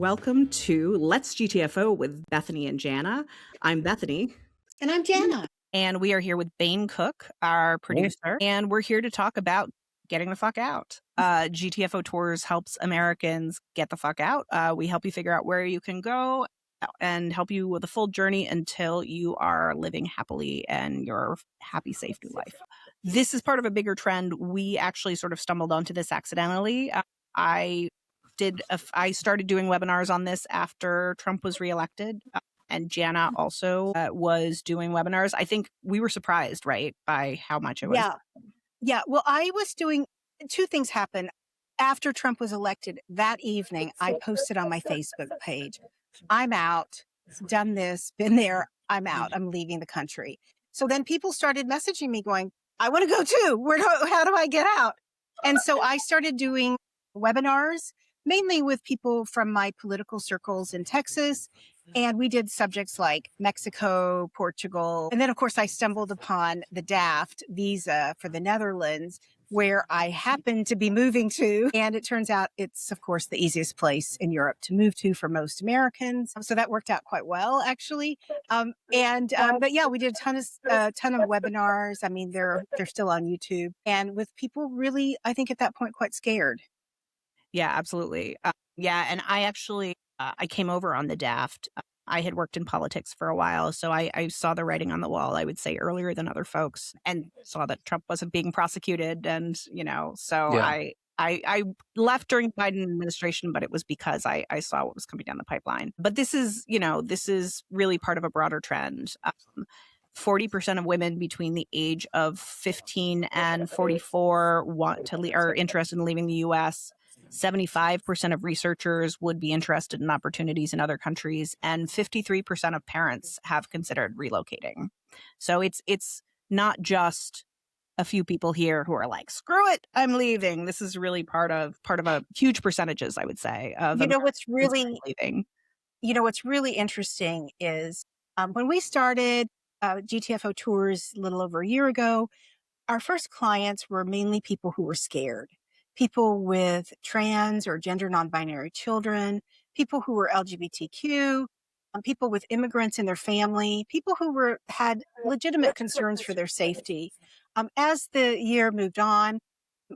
welcome to Let's GTFO with Bethany and Jana. I'm Bethany. And I'm Jana. And we are here with Bane Cook, our producer, and we're here to talk about getting the fuck out. GTFO Tours helps Americans get the fuck out. We help you figure out where you can go and help you with the full journey until you are living happily and your happy, safe new life. This is part of a bigger trend. We actually sort of stumbled onto this accidentally. I started doing webinars on this after Trump was reelected. And Jana also was doing webinars. I think we were surprised, right, by how much it was. Yeah. Well, I was doing two things happened. After Trump was elected that evening, I posted on my Facebook page, I'm out, done this, been there, I'm out, I'm leaving the country. So then people started messaging me going, I want to go too. How do I get out? And so I started doing webinars, mainly with people from my political circles in Texas. And we did subjects like Mexico, Portugal. And then, of course, I stumbled upon the DAFT visa for the Netherlands, where I happened to be moving to. And it turns out it's, of course, the easiest place in Europe to move to for most Americans. So that worked out quite well, actually. But yeah, we did a ton of webinars. I mean, they're still on YouTube, and with people really, I think at that point, quite scared. Yeah, absolutely. And I actually, I came over on the DAFT. I had worked in politics for a while, so I saw the writing on the wall, I would say, earlier than other folks, and saw that Trump wasn't being prosecuted. And, I left during the Biden administration, but it was because I saw what was coming down the pipeline. But this is really part of a broader trend. 40% of women between the age of 15 and 44 are interested in leaving the U.S. 75% of researchers would be interested in opportunities in other countries, and 53% of parents have considered relocating. So it's not just a few people here who are like, screw it, I'm leaving. This is really part of a huge percentages, I would say, of what's really leaving. What's really interesting is when we started GTFO Tours a little over a year ago, our first clients were mainly people who were scared. People with trans or gender non-binary children, people who were LGBTQ, people with immigrants in their family, people who had legitimate concerns for their safety. As the year moved on,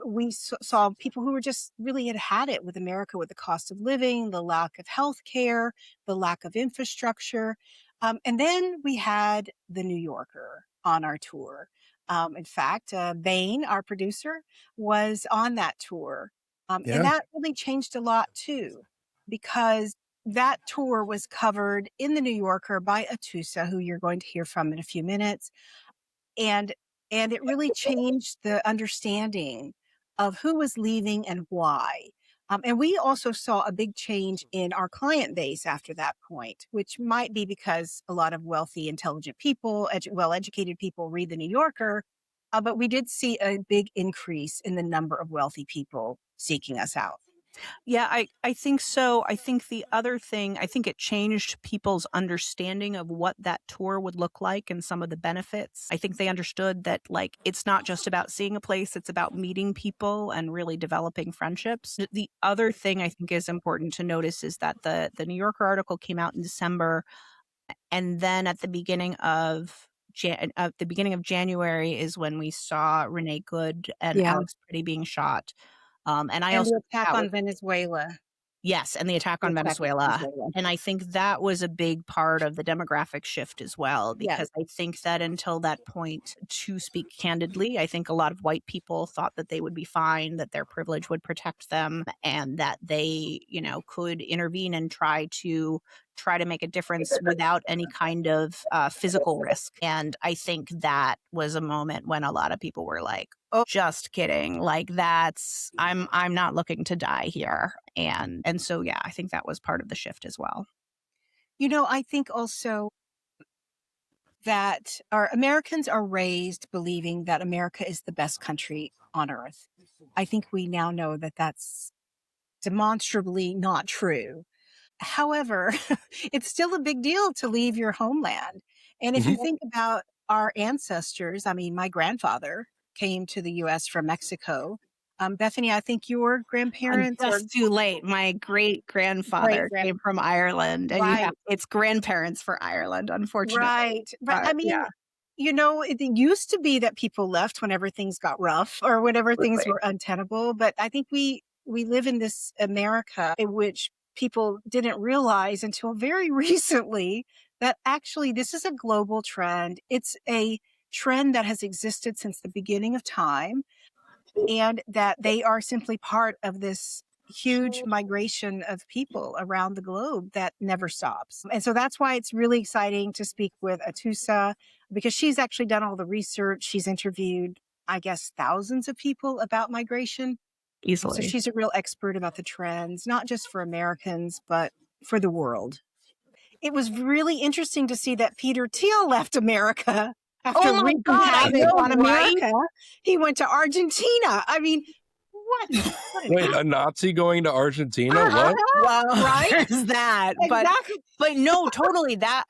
we saw people who were just really had it with America, with the cost of living, the lack of health care, the lack of infrastructure. And then we had the New Yorker on our tour. In fact, Bane, our producer, was on that tour. And that really changed a lot, too, because that tour was covered in the New Yorker by Atossa, who you're going to hear from in a few minutes. And it really changed the understanding of who was leaving and why. And we also saw a big change in our client base after that point, which might be because a lot of wealthy, intelligent people, well-educated people read the New Yorker. But we did see a big increase in the number of wealthy people seeking us out. Yeah, I think so. I think the other thing, I think it changed people's understanding of what that tour would look like and some of the benefits. I think they understood that, like, it's not just about seeing a place, it's about meeting people and really developing friendships. The other thing I think is important to notice is that the New Yorker article came out in December, and then at the beginning of January is when we saw Renee Good and Alex Pretty being shot. And also the attack on Venezuela. Yes, and the attack on Venezuela. And I think that was a big part of the demographic shift as well, because I think that until that point, to speak candidly, I think a lot of white people thought that they would be fine, that their privilege would protect them, and that they, could intervene and try to make a difference without any kind of physical risk. And I think that was a moment when a lot of people were like, oh, just kidding. Like, I'm not looking to die here. And so, yeah, I think that was part of the shift as well. I think also that our Americans are raised believing that America is the best country on earth. I think we now know that that's demonstrably not true. However, it's still a big deal to leave your homeland. And if you think about our ancestors, I mean, my grandfather came to the U.S. from Mexico. Bethany, I think your I'm grandparents or just too late. My great-grandfather great came from Ireland, and right, it's grandparents for Ireland, unfortunately. right. I Yeah, mean, it used to be that people left whenever things got rough or whenever things absolutely. were untenable. But I think we live in this America in which people didn't realize until very recently that actually this is a global trend. It's a trend that has existed since the beginning of time, and that they are simply part of this huge migration of people around the globe that never stops. And so that's why it's really exciting to speak with Atossa, because she's actually done all the research. She's interviewed, I guess, thousands of people about migration. So Easily. she's a real expert about the trends, not just for Americans, but for the world. It was really interesting to see that Peter Thiel left America after Oh my wreaking God, I havoc know, on right? America. He went to Argentina. I mean, what an Wait, a Nazi going to Argentina? uh-huh, What? Well, right? there's that, Exactly. but no, totally, that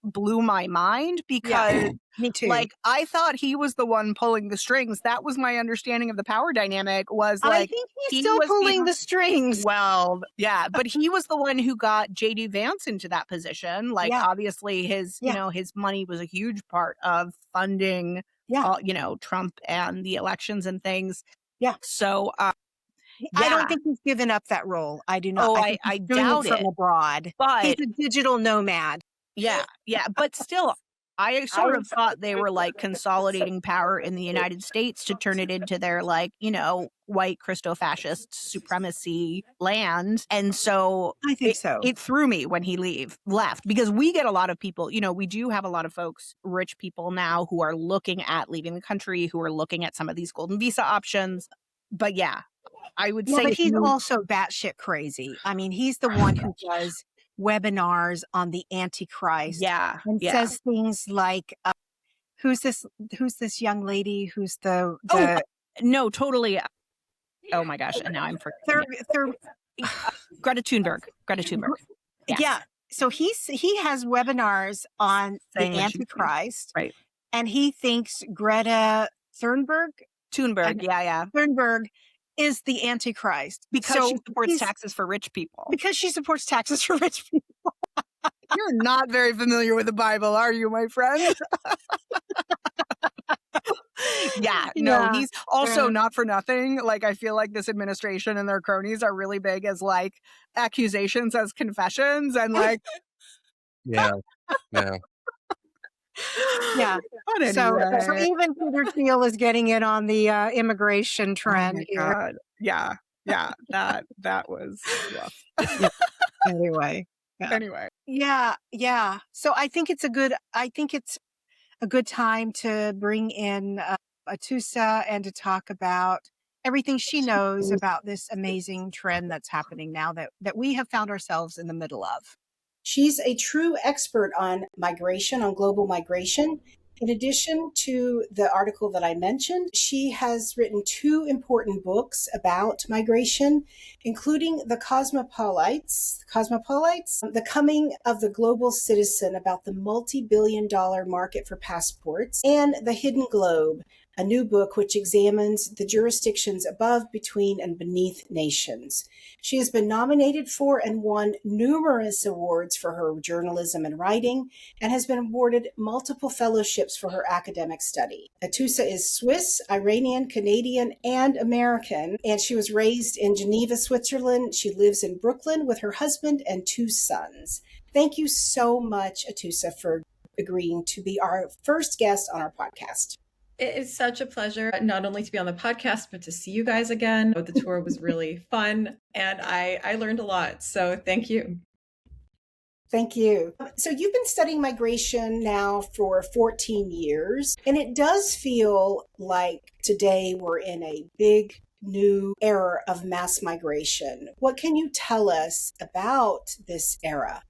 blew my mind Yeah, because, me too. like, I thought he was the one pulling the strings. That was my understanding of the power dynamic, was, I like, think he's he still was pulling the strings. well, yeah, but he was the one who got JD Vance into that position. Like, Yeah, obviously his, yeah, his money was a huge part of funding, yeah, Trump and the elections and things. yeah. So, I don't yeah. think he's given up that role. I do not. Oh, I I think he's I doing it doubt from it. abroad. He's But a digital nomad. yeah, yeah, but still, I sort of thought they were, like, consolidating power in the United States to turn it into their, like, white Christo-fascist supremacy land, and so I think so. it threw me when he left, because we get a lot of people, we do have a lot of folks, rich people now, who are looking at leaving the country, who are looking at some of these golden visa options, but yeah, I would Yeah, say but if he's you also batshit crazy. I mean, he's the one who does webinars on the Antichrist yeah, and yeah. says things like, "Who's this? Who's this young lady? Who's the Oh, the no, totally. Oh my gosh, and now I'm forgetting third it. third?" Greta Thunberg. Greta Thunberg. Yes. Yeah. So he has webinars on the Saying what she's saying. Antichrist, Right. and he thinks Greta Thunberg Thunberg. Yeah, yeah. Thunberg is the Antichrist Because she so supports he's taxes for rich people. because she supports taxes for rich people. You're not very familiar with the Bible, are you, my friend? Yeah, no, Yeah. he's also Yeah. not for nothing. Like, I feel like this administration and their cronies are really big as, like, accusations as confessions and, like, Yeah, yeah. Yeah. but So anyway. even Peter Thiel is getting in on the immigration Oh trend my here. God. Yeah, yeah, that was rough. Anyway. Yeah. Anyway. Yeah. Yeah. So I think it's a good time to bring in Atossa and to talk about everything she knows about this amazing trend that's happening now that we have found ourselves in the middle of. She's a true expert on migration, on global migration. In addition to the article that I mentioned, she has written two important books about migration, including The Cosmopolites, The Coming of the Global Citizen, about the multi-billion-dollar market for passports, and The Hidden Globe, a new book which examines the jurisdictions above, between, and beneath nations. She has been nominated for and won numerous awards for her journalism and writing, and has been awarded multiple fellowships for her academic study. Atossa is Swiss, Iranian, Canadian, and American, and she was raised in Geneva, Switzerland. She lives in Brooklyn with her husband and two sons. Thank you so much, Atossa, for agreeing to be our first guest on our podcast. It is such a pleasure not only to be on the podcast, but to see you guys again. The tour was really fun and I learned a lot. So thank you. Thank you. So you've been studying migration now for 14 years, and it does feel like today we're in a big new era of mass migration. What can you tell us about this era?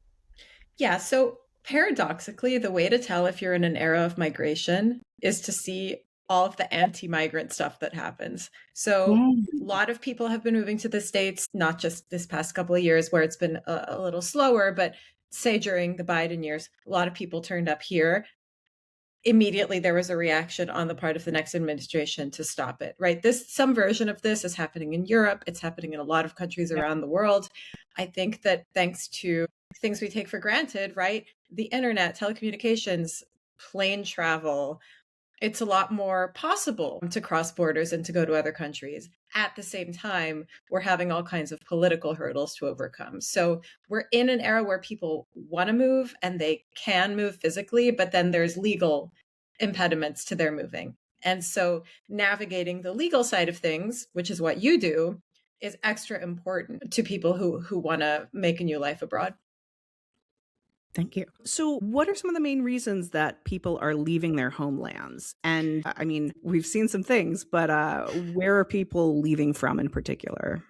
Yeah, so paradoxically, the way to tell if you're in an era of migration is to see all of the anti-migrant stuff that happens. So a lot of people have been moving to the States, not just this past couple of years where it's been a little slower, but say during the Biden years, a lot of people turned up here. immediately there was a reaction on the part of the next administration to stop it, right? Some version of this is happening in Europe. It's happening in a lot of countries around the world. I think that thanks to things we take for granted, right? The internet, telecommunications, plane travel, it's a lot more possible to cross borders and to go to other countries. At the same time, we're having all kinds of political hurdles to overcome. So we're in an era where people want to move and they can move physically, but then there's legal impediments to their moving. And so navigating the legal side of things, which is what you do, is extra important to people who want to make a new life abroad. Thank you. So, what are some of the main reasons that people are leaving their homelands? And I mean, we've seen some things, but where are people leaving from in particular?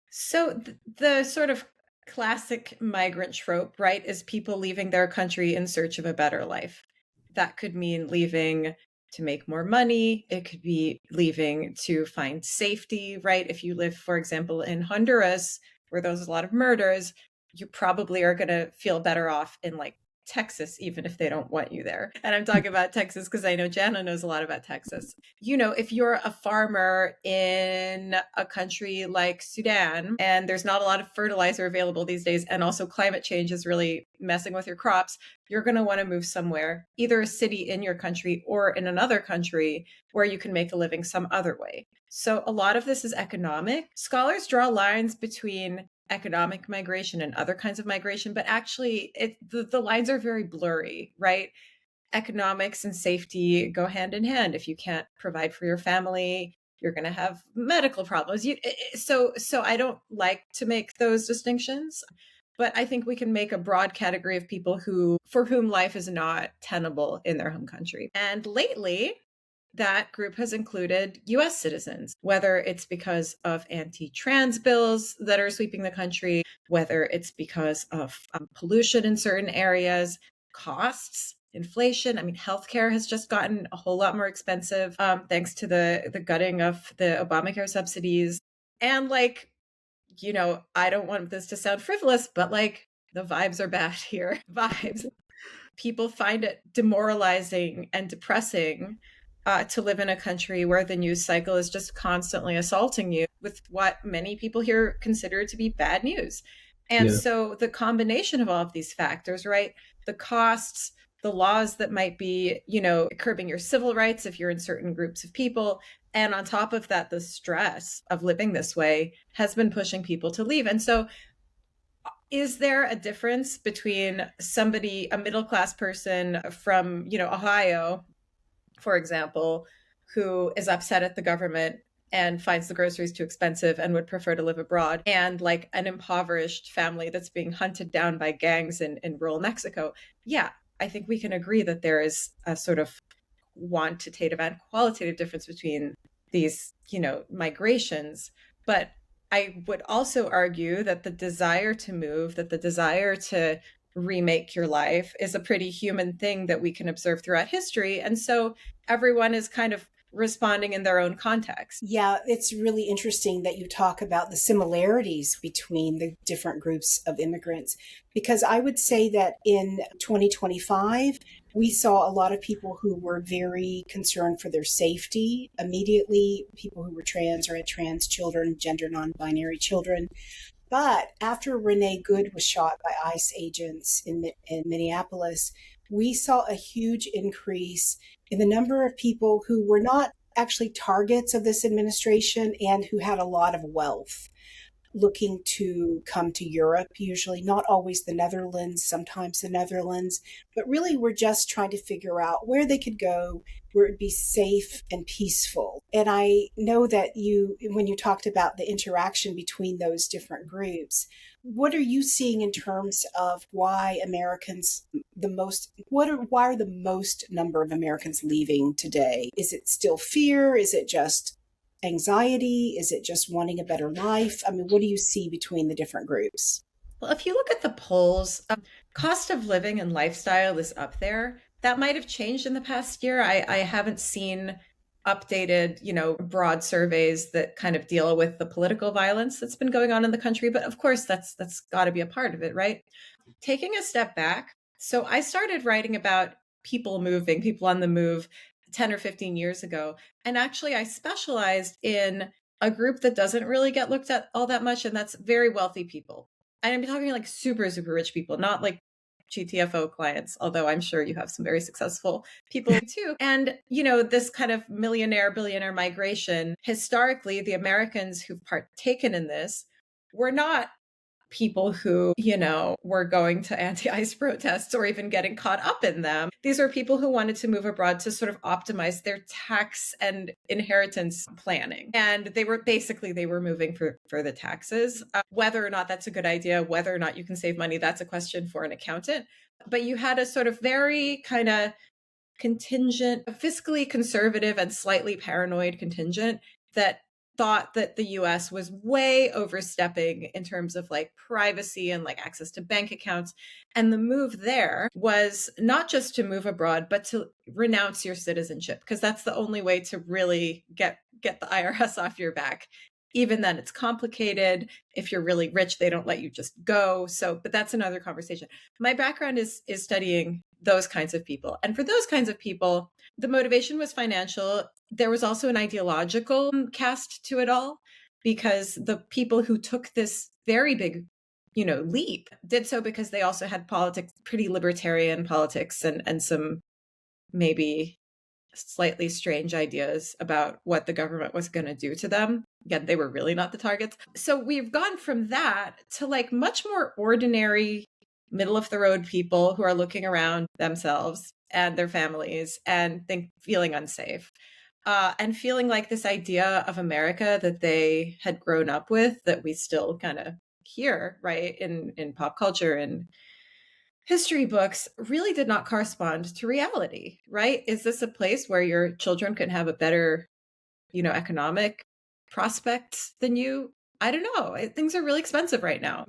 So, the sort of classic migrant trope, right, is people leaving their country in search of a better life. That could mean leaving to make more money. It could be leaving to find safety, right? If you live, for example, in Honduras, where there's a lot of murders, you probably are going to feel better off in like Texas, even if they don't want you there. And I'm talking about Texas because I know Jana knows a lot about Texas. You know, if you're a farmer in a country like Sudan and there's not a lot of fertilizer available these days, and also climate change is really messing with your crops, you're going to want to move somewhere, either a city in your country or in another country where you can make a living some other way. So a lot of this is economic. Scholars draw lines between economic migration and other kinds of migration, but actually the lines are very blurry, right? Economics and safety go hand in hand. If you can't provide for your family, you're going to have medical problems. So I don't like to make those distinctions, but I think we can make a broad category of people for whom life is not tenable in their home country. And lately, that group has included US citizens, whether it's because of anti-trans bills that are sweeping the country, whether it's because of pollution in certain areas, costs, inflation. I mean, healthcare has just gotten a whole lot more expensive thanks to the gutting of the Obamacare subsidies. And like, you know, I don't want this to sound frivolous, but like the vibes are bad here. Vibes. People find it demoralizing and depressing to live in a country where the news cycle is just constantly assaulting you with what many people here consider to be bad news. And so the combination of all of these factors, right? The costs, the laws that might be, you know, curbing your civil rights if you're in certain groups of people. And on top of that, the stress of living this way has been pushing people to leave. And so is there a difference between somebody, a middle-class person from, you know, Ohio, for example, who is upset at the government and finds the groceries too expensive and would prefer to live abroad, and like an impoverished family that's being hunted down by gangs in rural Mexico? Yeah, I think we can agree that there is a sort of quantitative and qualitative difference between these, you know, migrations. But I would also argue that the desire to move, that the desire to remake your life is a pretty human thing that we can observe throughout history. And so everyone is kind of responding in their own context. Yeah, it's really interesting that you talk about the similarities between the different groups of immigrants, because I would say that in 2025, we saw a lot of people who were very concerned for their safety immediately, people who were trans or had trans children, gender non-binary children. But after Renee Good was shot by ICE agents in Minneapolis, we saw a huge increase in the number of people who were not actually targets of this administration and who had a lot of wealth looking to come to Europe, usually not always the Netherlands, sometimes the Netherlands, but really we're just trying to figure out where they could go, where it'd be safe and peaceful. And I know that when you talked about the interaction between those different groups, what are you seeing in terms of why why are the most number of Americans leaving today? Is it still fear? Is it just anxiety? Is it just wanting a better life? I mean, what do you see between the different groups? Well, if you look at the polls, cost of living and lifestyle is up there. That might have changed in the past year. I haven't seen updated, you know, broad surveys that kind of deal with the political violence that's been going on in the country. But of course, that's got to be a part of it, right? Taking a step back. So I started writing about people moving, people on the move 10 or 15 years ago. And actually, I specialized in a group that doesn't really get looked at all that much, and that's very wealthy people. And I'm talking like super, super rich people, not like GTFO clients, although I'm sure you have some very successful people too. And, this kind of millionaire, billionaire migration, historically, the Americans who've partaken in this were not people who, were going to anti-ICE protests or even getting caught up in them. These are people who wanted to move abroad to sort of optimize their tax and inheritance planning. And they were moving for the taxes. Whether or not that's a good idea, whether or not you can save money, that's a question for an accountant. But you had a sort of very kind of contingent, fiscally conservative and slightly paranoid contingent that thought that the US was way overstepping in terms of like privacy and like access to bank accounts. And the move there was not just to move abroad, but to renounce your citizenship, because that's the only way to really get the IRS off your back. Even then, it's complicated. If you're really rich, they don't let you just go. But that's another conversation. My background is studying those kinds of people. And for those kinds of people, the motivation was financial. There was also an ideological cast to it all, because the people who took this very big, leap did so because they also had politics, pretty libertarian politics, and some maybe slightly strange ideas about what the government was going to do to them. Again, they were really not the targets. So we've gone from that to like much more ordinary, middle of the road people who are looking around themselves and their families and feeling unsafe. And feeling like this idea of America that they had grown up with, that we still kind of hear, right, in pop culture and history books, really did not correspond to reality, right? Is this a place where your children can have a better, economic prospects than you? I don't know. Things are really expensive right now.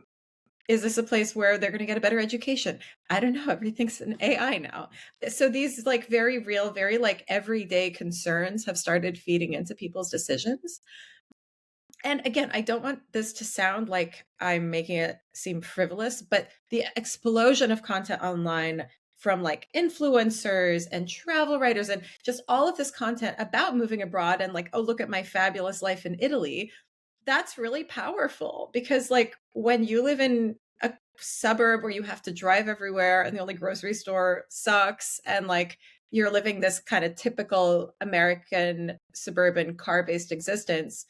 Is this a place where they're going to get a better education? I don't know. Everything's an AI now. So these like very real, very like everyday concerns have started feeding into people's decisions. And again, I don't want this to sound like I'm making it seem frivolous, but the explosion of content online from like influencers and travel writers and just all of this content about moving abroad and like, oh, look at my fabulous life in Italy. That's really powerful, because like when you live in a suburb where you have to drive everywhere and the only grocery store sucks, and like you're living this kind of typical American suburban car-based existence,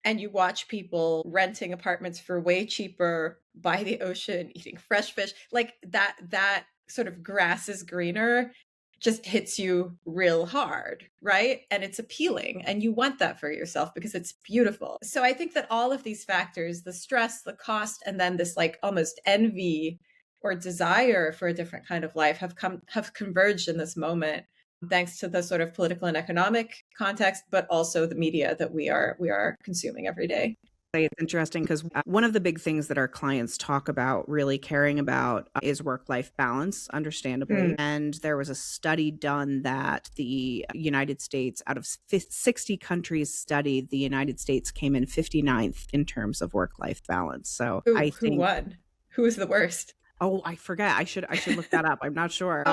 and you watch people renting apartments for way cheaper by the ocean, eating fresh fish, like that sort of grass is greener just hits you real hard, right? And it's appealing, and you want that for yourself because it's beautiful. So I think that all of these factors, the stress, the cost, and then this like almost envy or desire for a different kind of life have converged in this moment, thanks to the sort of political and economic context, but also the media that we are consuming every day. It's interesting because one of the big things that our clients talk about, really caring about, is work-life balance, understandably. And there was a study done that the United States, out of 60 countries studied, the United States came in 59th in terms of work-life balance. So I think who won? Who was the worst? Oh, I forget. I should look that up. I'm not sure.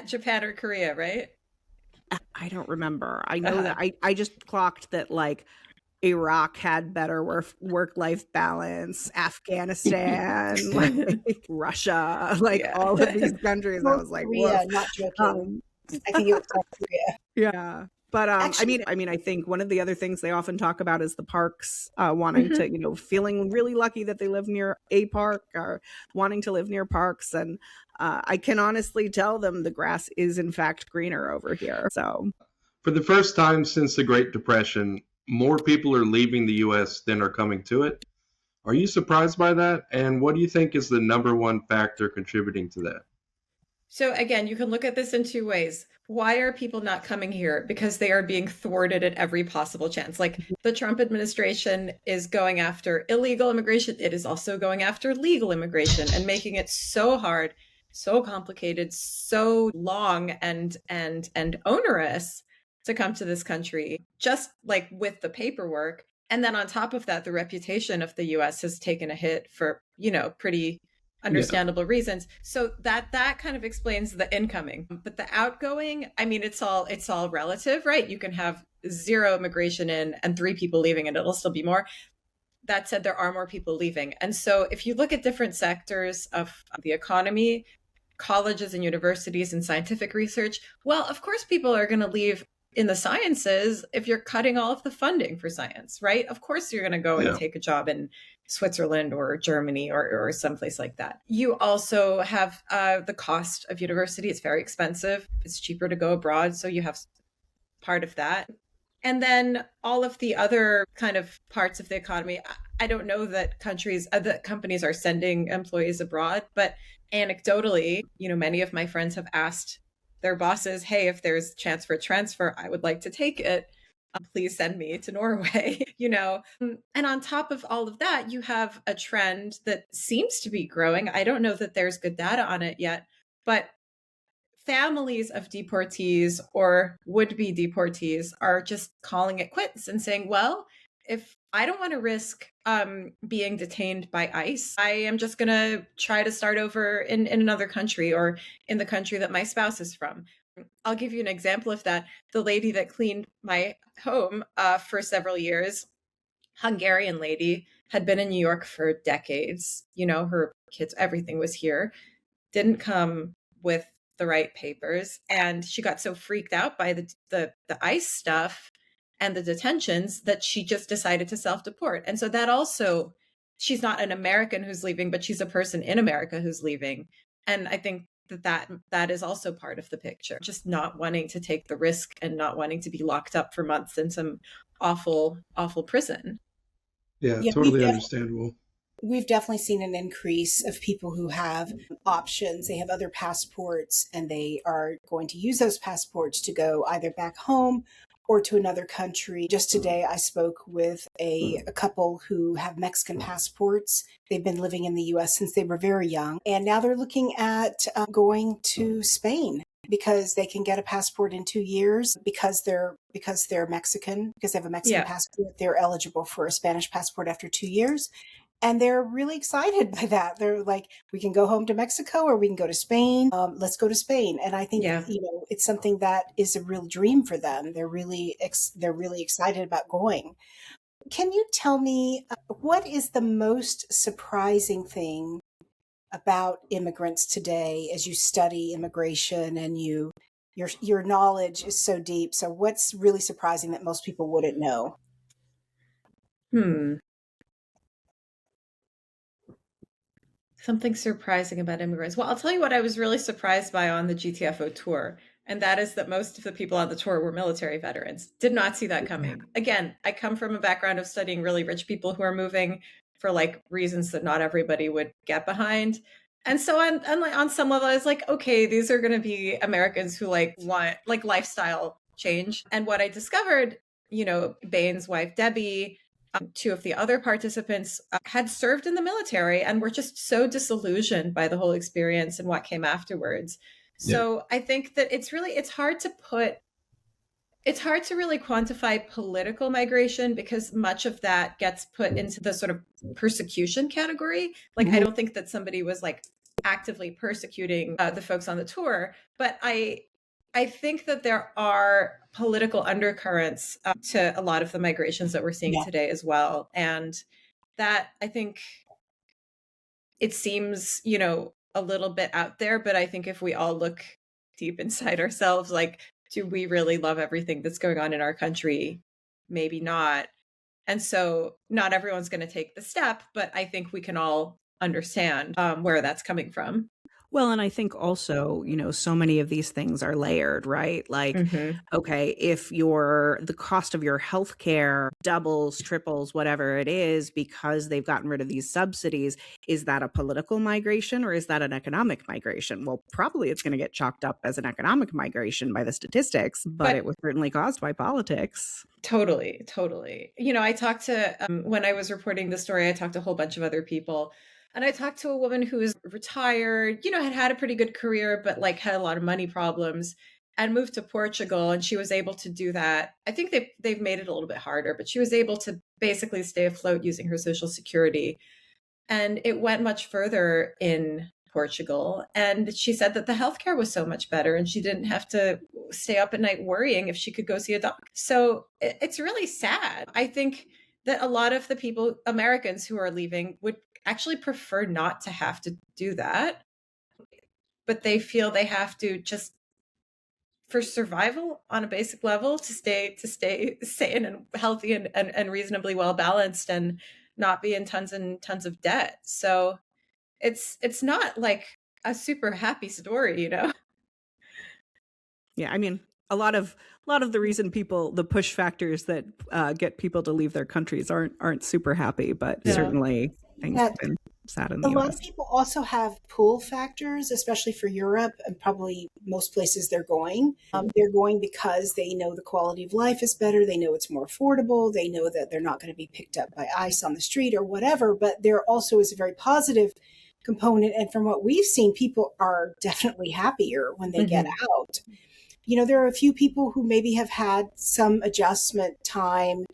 Japan or Korea, right? I don't remember. I know that I just clocked that like Iraq had better work-life balance, Afghanistan, like Russia, like all of these countries. I was like, Korea, not joking. I think it was South Korea. Yeah. But actually, I think one of the other things they often talk about is the parks, wanting to, feeling really lucky that they live near a park, or wanting to live near parks. And I can honestly tell them the grass is in fact greener over here. So for the first time since the Great Depression, more people are leaving the U.S. than are coming to it. Are you surprised by that? And what do you think is the number one factor contributing to that? So again, you can look at this in two ways. Why are people not coming here? Because they are being thwarted at every possible chance. Like the Trump administration is going after illegal immigration. It is also going after legal immigration and making it so hard, so complicated, so long and onerous to come to this country, just like with the paperwork. And then on top of that, the reputation of the US has taken a hit for, pretty understandable reasons. So that kind of explains the incoming. But the outgoing, I mean, it's all relative, right? You can have 0 immigration in and 3 people leaving and it'll still be more. That said, there are more people leaving. And so if you look at different sectors of the economy, colleges and universities and scientific research, well, of course, people are going to leave in the sciences if you're cutting all of the funding for science, right? Of course, you're going to go and take a job in Switzerland or Germany or someplace like that. You also have the cost of university. It's very expensive. It's cheaper to go abroad. So you have part of that. And then all of the other kind of parts of the economy. I don't know that companies are sending employees abroad, but anecdotally, many of my friends have asked their bosses, hey, if there's a chance for a transfer, I would like to take it. Please send me to Norway, And on top of all of that, you have a trend that seems to be growing. I don't know that there's good data on it yet, but families of deportees or would-be deportees are just calling it quits and saying, well, if I don't want to risk being detained by ICE, I am just going to try to start over in another country or in the country that my spouse is from. I'll give you an example of that. The lady that cleaned my home for several years, Hungarian lady, had been in New York for decades. Her kids, everything was here, didn't come with the right papers. And she got so freaked out by the ICE stuff and the detentions that she just decided to self-deport. And so that also, she's not an American who's leaving, but she's a person in America who's leaving. And I think that is also part of the picture, just not wanting to take the risk and not wanting to be locked up for months in some awful, awful prison. Yeah, totally understandable. We've definitely seen an increase of people who have options. They have other passports and they are going to use those passports to go either back home or to another country. Just today, I spoke with a couple who have Mexican passports. They've been living in the U.S. since they were very young. And now they're looking at going to Spain because they can get a passport in 2 years because they're Mexican, because they have a Mexican passport. They're eligible for a Spanish passport after 2 years. And they're really excited by that. They're like, we can go home to Mexico or we can go to Spain. Let's go to Spain. And I think, it's something that is a real dream for them. They're really excited about going. Can you tell me what is the most surprising about immigrants today as you study immigration and your knowledge is so deep? So what's really surprising that most people wouldn't know? Something surprising about immigrants. Well, I'll tell you what I was really surprised by on the GTFO tour. And that is that most of the people on the tour were military veterans. Did not see that coming. Again, I come from a background of studying really rich people who are moving for reasons that not everybody would get behind. And so on some level, I was like, okay, these are going to be Americans who want lifestyle change. And what I discovered, Bain's wife, Debbie, 2 of the other participants had served in the military and were just so disillusioned by the whole experience and what came afterwards. So I think that it's hard to really quantify political migration because much of that gets put into the sort of persecution category. I don't think that somebody was actively persecuting the folks on the tour, but I think that there are political undercurrents to a lot of the migrations that we're seeing today as well. And that, I think, it seems, a little bit out there, but I think if we all look deep inside ourselves, do we really love everything that's going on in our country? Maybe not. And so not everyone's going to take the step, but I think we can all understand where that's coming from. Well, and I think also, so many of these things are layered, right? Okay, if the cost of your healthcare doubles, triples, whatever it is, because they've gotten rid of these subsidies, is that a political migration or is that an economic migration? Well, probably it's going to get chalked up as an economic migration by the statistics, but it was certainly caused by politics. Totally. I talked to, when I was reporting the story, I talked to a whole bunch of other people. And I talked to a woman who was retired, had a pretty good career, but had a lot of money problems and moved to Portugal. And she was able to do that. I think they've made it a little bit harder, but she was able to basically stay afloat using her Social Security. And it went much further in Portugal. And she said that the healthcare was so much better and she didn't have to stay up at night worrying if she could go see a doctor. So it's really sad. I think that a lot of the people, Americans who are leaving, would actually prefer not to have to do that. But they feel they have to, just for survival on a basic level, to stay sane and healthy and reasonably well balanced and not be in tons and tons of debt. So it's not like a super happy story, you know? Yeah, I mean, a lot of the reason the push factors that get people to leave their countries aren't super happy, but certainly things have been sad in the A lot US. of people also have pull factors, especially for Europe and probably most places they're going. They're going because they know the quality of life is better. They know it's more affordable. They know that they're not going to be picked up by ICE on the street or whatever. But there also is a very positive component. And from what we've seen, people are definitely happier when they get out. You know, there are a few people who maybe have had some adjustment time,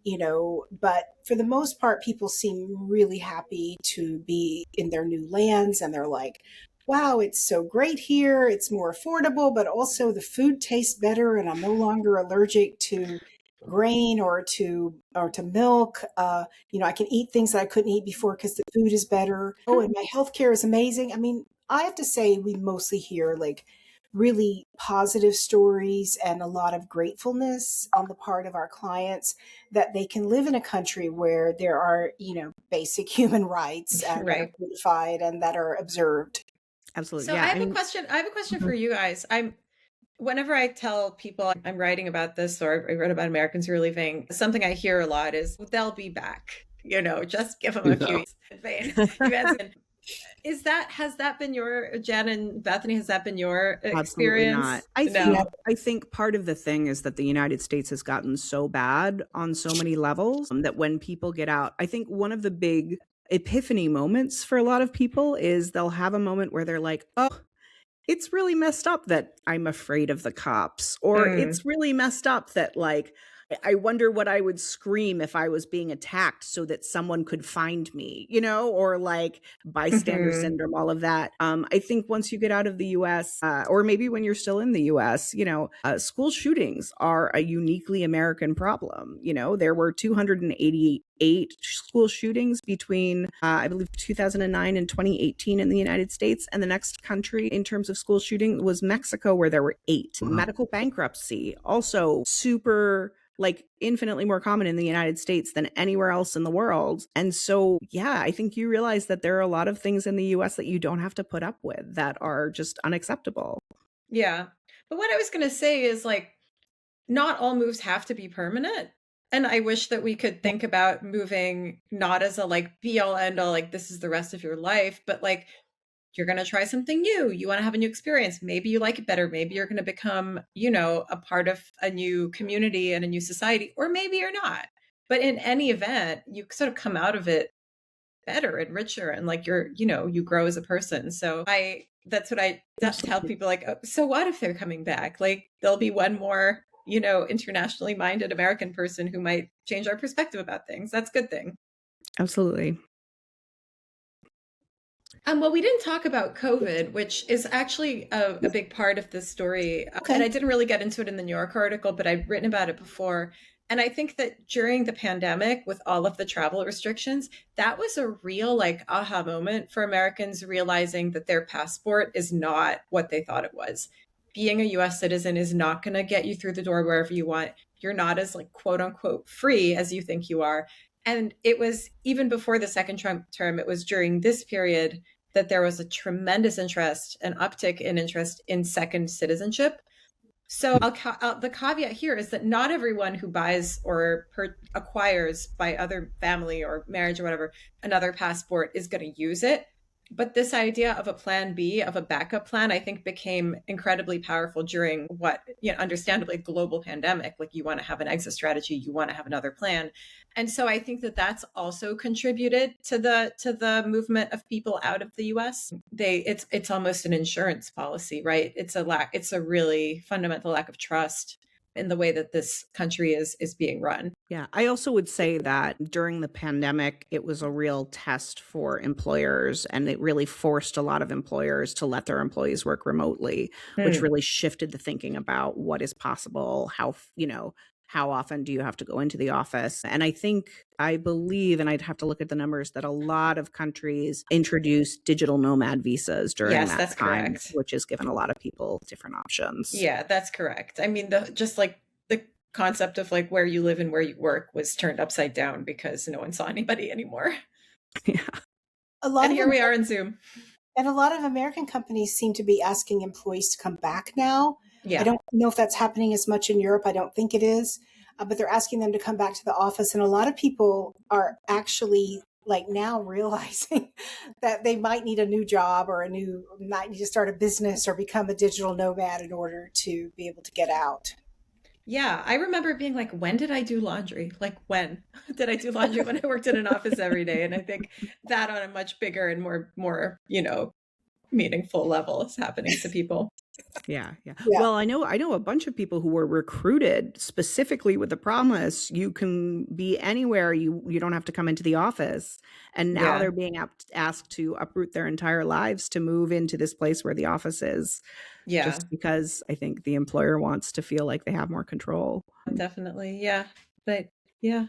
you know, but for the most part, people seem really happy to be in their new lands. And they're like, wow, it's so great here. It's more affordable, but also the food tastes better. And I'm no longer allergic to grain or to milk. You know, I can eat things that I couldn't eat before because the food is better. Oh, and my healthcare is amazing. I mean, I have to say we mostly hear like really positive stories and a lot of gratefulness on the part of our clients that they can live in a country where there are, you know, basic human rights and that are codified and that are observed. Absolutely. So yeah, I have a question for you guys. Whenever I tell people I'm writing about this, or I wrote about Americans who are leaving, something I hear a lot is, they'll be back. You know, just give them a few years. Has that been your, Jen and Bethany, has that been your experience? Absolutely not. I think part of the thing is that the United States has gotten so bad on so many levels that when people get out, I think one of the big epiphany moments for a lot of people is they'll have a moment where they're like, oh, it's really messed up that I'm afraid of the cops, or it's really messed up that, like, I wonder what I would scream if I was being attacked so that someone could find me, you know, or like bystander syndrome, all of that. I think once you get out of the US, or maybe when you're still in the US, you know, school shootings are a uniquely American problem. You know, there were 288 school shootings between, I believe, 2009 and 2018 in the United States. And the next country in terms of school shooting was Mexico, where there were 8. Medical bankruptcy, also super, like, infinitely more common in the United States than anywhere else in the world. And so, yeah, I think you realize that there are a lot of things in the US that you don't have to put up with that are just unacceptable. Yeah. But what I was going to say is, like, not all moves have to be permanent. And I wish that we could think about moving not as a like be all end all, like this is the rest of your life, but like you're going to try something new. You want to have a new experience. Maybe you like it better. Maybe you're going to become, you know, a part of a new community and a new society, or maybe you're not. But in any event, you sort of come out of it better and richer, and like you're, you know, you grow as a person. So that's what I tell people, like, oh, so what if they're coming back? Like there'll be one more, you know, internationally minded American person who might change our perspective about things. That's a good thing. Absolutely. Well, we didn't talk about COVID, which is actually a big part of this story. And I didn't really get into it in the New York article, but I've written about it before. And I think that during the pandemic, with all of the travel restrictions, that was a real like aha moment for Americans, realizing that their passport is not what they thought it was. Being a US citizen is not going to get you through the door wherever you want. You're not as like quote unquote free as you think you are. And it was even before the second Trump term, it was during this period that there was a tremendous interest, an uptick in interest in second citizenship. So the caveat here is that not everyone who buys or acquires by other family or marriage or whatever another passport is going to use it. But this idea of a plan B, of a backup plan, I think became incredibly powerful during what, you know, understandably global pandemic. Like you want to have an exit strategy, you want to have another plan. And so I think that that's also contributed to the movement of people out of the US. It's almost an insurance policy, right? It's a really fundamental lack of trust in the way that this country is being run. Yeah, I also would say that during the pandemic, it was a real test for employers, and it really forced a lot of employers to let their employees work remotely, which really shifted the thinking about what is possible, how often do you have to go into the office? And I believe, and I'd have to look at the numbers, that a lot of countries introduced digital nomad visas during Yes, that that's time, correct. which has given a lot of people different options. Yeah, that's correct. I mean, the concept of like where you live and where you work was turned upside down because no one saw anybody anymore. Yeah. And here we are in Zoom. And a lot of American companies seem to be asking employees to come back now. Yeah. I don't know if that's happening as much in Europe. I don't think it is. But they're asking them to come back to the office. And a lot of people are actually like now realizing that they might need a new job or might need to start a business or become a digital nomad in order to be able to get out. Yeah, I remember being like, when did I do laundry? Like, when did I do laundry? When I worked in an office every day. And I think that on a much bigger and more, meaningful level is happening to people. Yeah. Well, I know a bunch of people who were recruited specifically with the promise you can be anywhere, you don't have to come into the office. And now they're being asked to uproot their entire lives to move into this place where the office is. Yeah. Just because I think the employer wants to feel like they have more control. Definitely. Yeah. But yeah.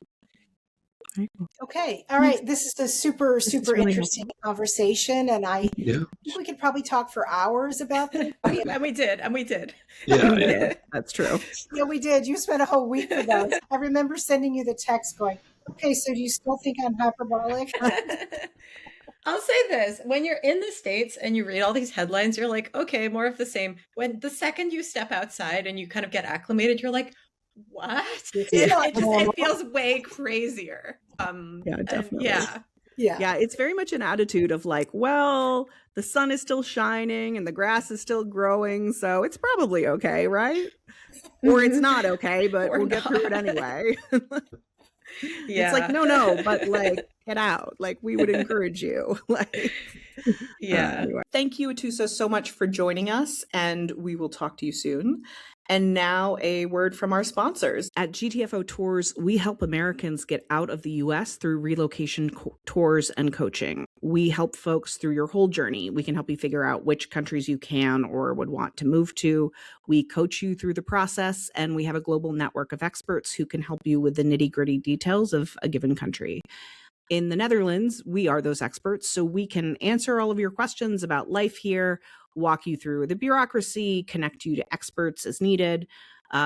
Okay. All right. This is a super really interesting conversation. And I Yeah. think we could probably talk for hours about this. And we did. Yeah. That's true. Yeah, we did. You spent a whole week with us. I remember sending you the text going, okay, so do you still think I'm hyperbolic? I'll say this. When you're in the States and you read all these headlines, you're like, okay, more of the same. When the second you step outside and you kind of get acclimated, you're like, what? It feels way crazier. Yeah, definitely. Yeah, it's very much an attitude of like, well, the sun is still shining and the grass is still growing, so it's probably okay, right? Or it's not okay, but we'll get through it anyway. It's like, no, but like, get out. Like, we would encourage you. Anyway. Thank you, Atossa, so much for joining us, and we will talk to you soon. And now a word from our sponsors. At GTFO Tours, we help Americans get out of the U.S. through relocation tours and coaching. We help folks through your whole journey. We can help you figure out which countries you can or would want to move to. We coach you through the process, and we have a global network of experts who can help you with the nitty-gritty details of a given country. In the Netherlands, we are those experts, so we can answer all of your questions about life here, walk you through the bureaucracy, connect you to experts as needed.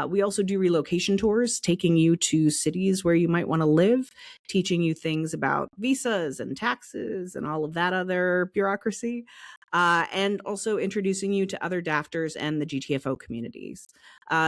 We also do relocation tours, taking you to cities where you might want to live, teaching you things about visas and taxes and all of that other bureaucracy, and also introducing you to other DAFters and the GTFO communities.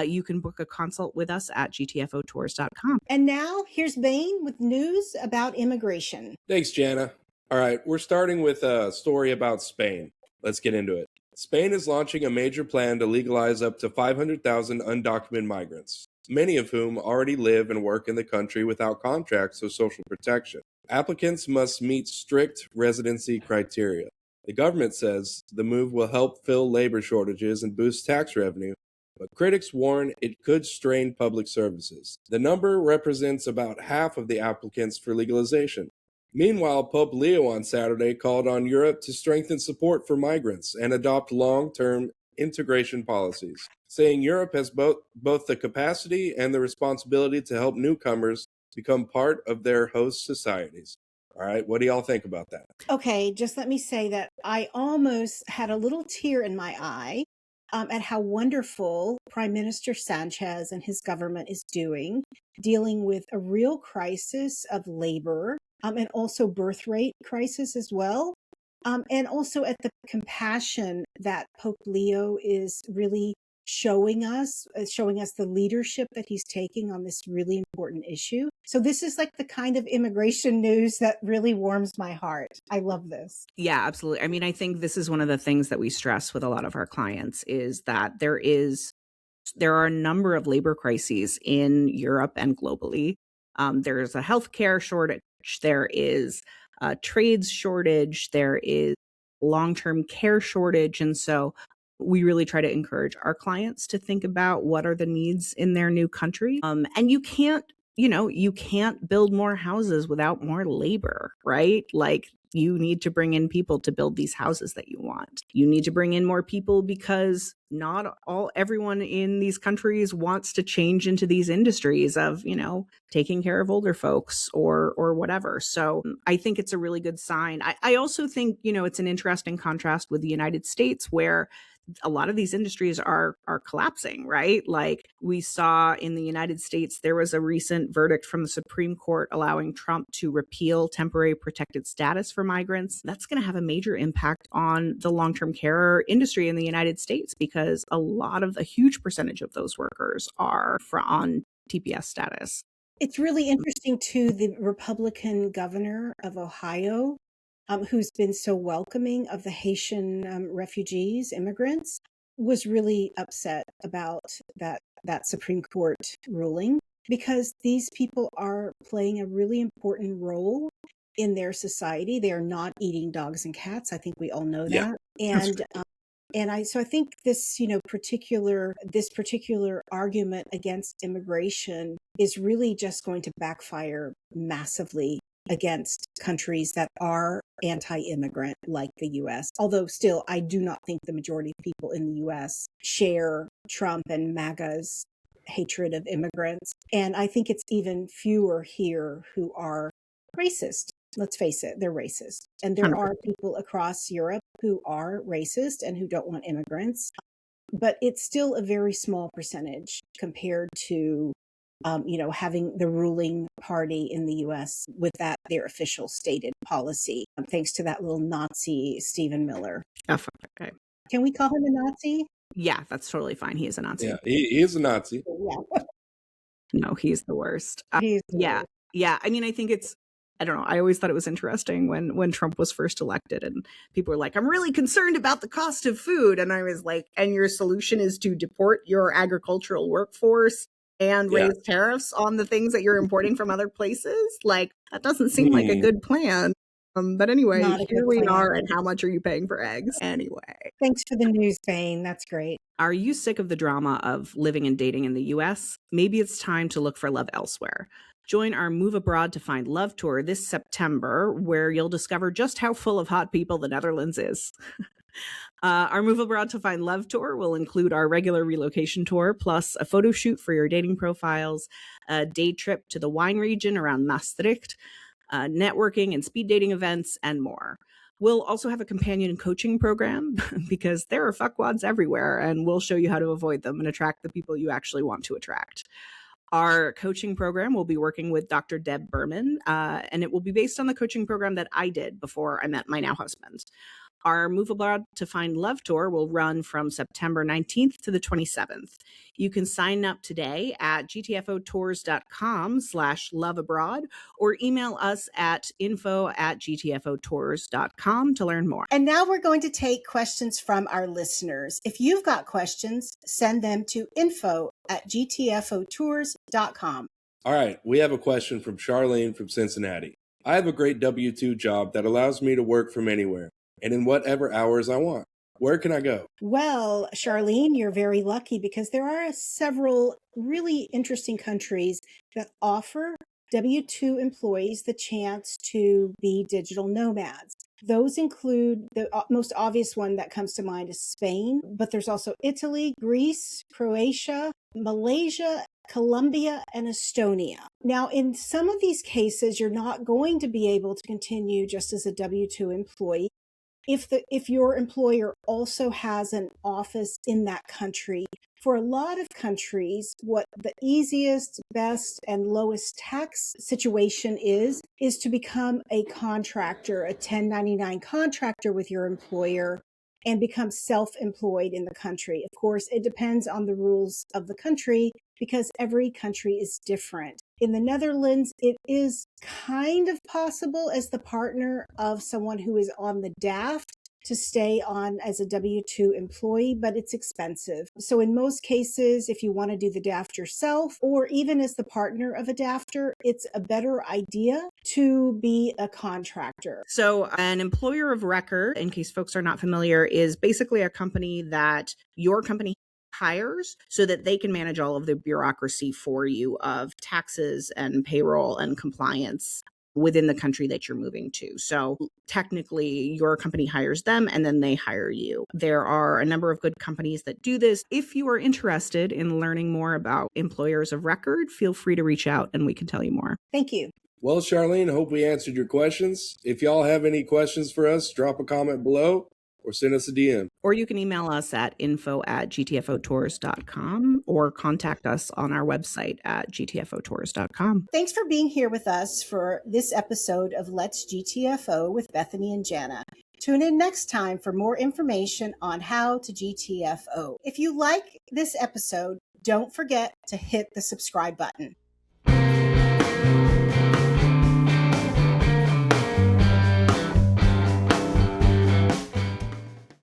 You can book a consult with us at gtfotours.com. And now here's Bain with news about immigration. Thanks, Jana. All right, we're starting with a story about Spain. Let's get into it. Spain is launching a major plan to legalize up to 500,000 undocumented migrants, many of whom already live and work in the country without contracts or social protection. Applicants must meet strict residency criteria. The government says the move will help fill labor shortages and boost tax revenue, but critics warn it could strain public services. The number represents about half of the applicants for legalization. Meanwhile, Pope Leo on Saturday called on Europe to strengthen support for migrants and adopt long-term integration policies, saying Europe has both the capacity and the responsibility to help newcomers become part of their host societies. All right, what do y'all think about that? Okay, just let me say that I almost had a little tear in my eye at how wonderful Prime Minister Sanchez and his government is dealing with a real crisis of labor, and also birth rate crisis as well. And also at the compassion that Pope Leo is really showing us the leadership that he's taking on this really important issue. So this is like the kind of immigration news that really warms my heart. I love this. Yeah, absolutely. I mean, I think this is one of the things that we stress with a lot of our clients is that there are a number of labor crises in Europe and globally. There's a healthcare shortage. There is a trades shortage. There is long-term care shortage. And so We really try to encourage our clients to think about what are the needs in their new country. And you can't build more houses without more labor, right? Like, you need to bring in people to build these houses that you want. You need to bring in more people because not everyone in these countries wants to change into these industries of, taking care of older folks or whatever. So I think it's a really good sign. I also think, it's an interesting contrast with the United States, where a lot of these industries are collapsing, right? Like, we saw in the United States, there was a recent verdict from the Supreme Court allowing Trump to repeal temporary protected status for migrants. That's going to have a major impact on the long-term care industry in the United States, because a huge percentage of those workers are on TPS status. It's really interesting too, the Republican governor of Ohio, who's been so welcoming of the Haitian refugees, immigrants, was really upset about that Supreme Court ruling, because these people are playing a really important role in their society. They are not eating dogs and cats. I think we all know that. And I think this, particular argument against immigration is really just going to backfire massively against countries that are anti-immigrant, like the U.S. Although still, I do not think the majority of people in the U.S. share Trump and MAGA's hatred of immigrants. And I think it's even fewer here who are racist. Let's face it, they're racist. And there are people across Europe who are racist and who don't want immigrants. But it's still a very small percentage compared to, having the ruling party in the U.S. with their official stated policy, thanks to that little Nazi, Stephen Miller. Oh, okay. Can we call him a Nazi? Yeah, that's totally fine. He is a Nazi. Yeah, he is a Nazi. Yeah. No, he's the worst. He's the worst. Yeah. I mean, I think I don't know. I always thought it was interesting when Trump was first elected and people were like, I'm really concerned about the cost of food. And I was like, and your solution is to deport your agricultural workforce and raise tariffs on the things that you're importing from other places? Like, that doesn't seem like a good plan. But anyway, here we are. And how much are you paying for eggs? Anyway. Thanks for the news, Bane. That's great. Are you sick of the drama of living and dating in the US? Maybe it's time to look for love elsewhere. Join our Move Abroad to Find Love tour this September, where you'll discover just how full of hot people the Netherlands is. Our Move Abroad to Find Love tour will include our regular relocation tour, plus a photo shoot for your dating profiles, a day trip to the wine region around Maastricht, networking and speed dating events, and more. We'll also have a companion coaching program because there are fuckwads everywhere, and we'll show you how to avoid them and attract the people you actually want to attract. Our coaching program will be working with Dr. Deb Berman, and it will be based on the coaching program that I did before I met my now husband. Our Move Abroad to Find Love tour will run from September 19th to the 27th. You can sign up today at gtfotours.com/loveabroad or email us at info@gtfotours.com to learn more. And now we're going to take questions from our listeners. If you've got questions, send them to info@gtfotours.com. All right, we have a question from Charlene from Cincinnati. I have a great W-2 job that allows me to work from anywhere and in whatever hours I want. Where can I go? Well, Charlene, you're very lucky because there are several really interesting countries that offer W-2 employees the chance to be digital nomads. Those include, the most obvious one that comes to mind is Spain, but there's also Italy, Greece, Croatia, Malaysia, Colombia, and Estonia. Now, in some of these cases, you're not going to be able to continue just as a W-2 employee. If your employer also has an office in that country. For a lot of countries, what the easiest, best, and lowest tax situation is to become a contractor, a 1099 contractor with your employer, and become self-employed in the country. Of course, it depends on the rules of the country because every country is different. In the Netherlands, it is kind of possible as the partner of someone who is on the DAFT, to stay on as a W-2 employee, but it's expensive. So in most cases, if you want to do the DAFT yourself, or even as the partner of a DAFTer, it's a better idea to be a contractor. So an employer of record, in case folks are not familiar, is basically a company that your company hires so that they can manage all of the bureaucracy for you of taxes and payroll and compliance within the country that you're moving to. So technically, your company hires them and then they hire you. There are a number of good companies that do this. If you are interested in learning more about employers of record, feel free to reach out and we can tell you more. Thank you. Well, Charlene, hope we answered your questions. If y'all have any questions for us, drop a comment below or send us a DM. Or you can email us at info@gtfotours.com or contact us on our website at gtfotours.com. Thanks for being here with us for this episode of Let's GTFO with Bethany and Jana. Tune in next time for more information on how to GTFO. If you like this episode, don't forget to hit the subscribe button.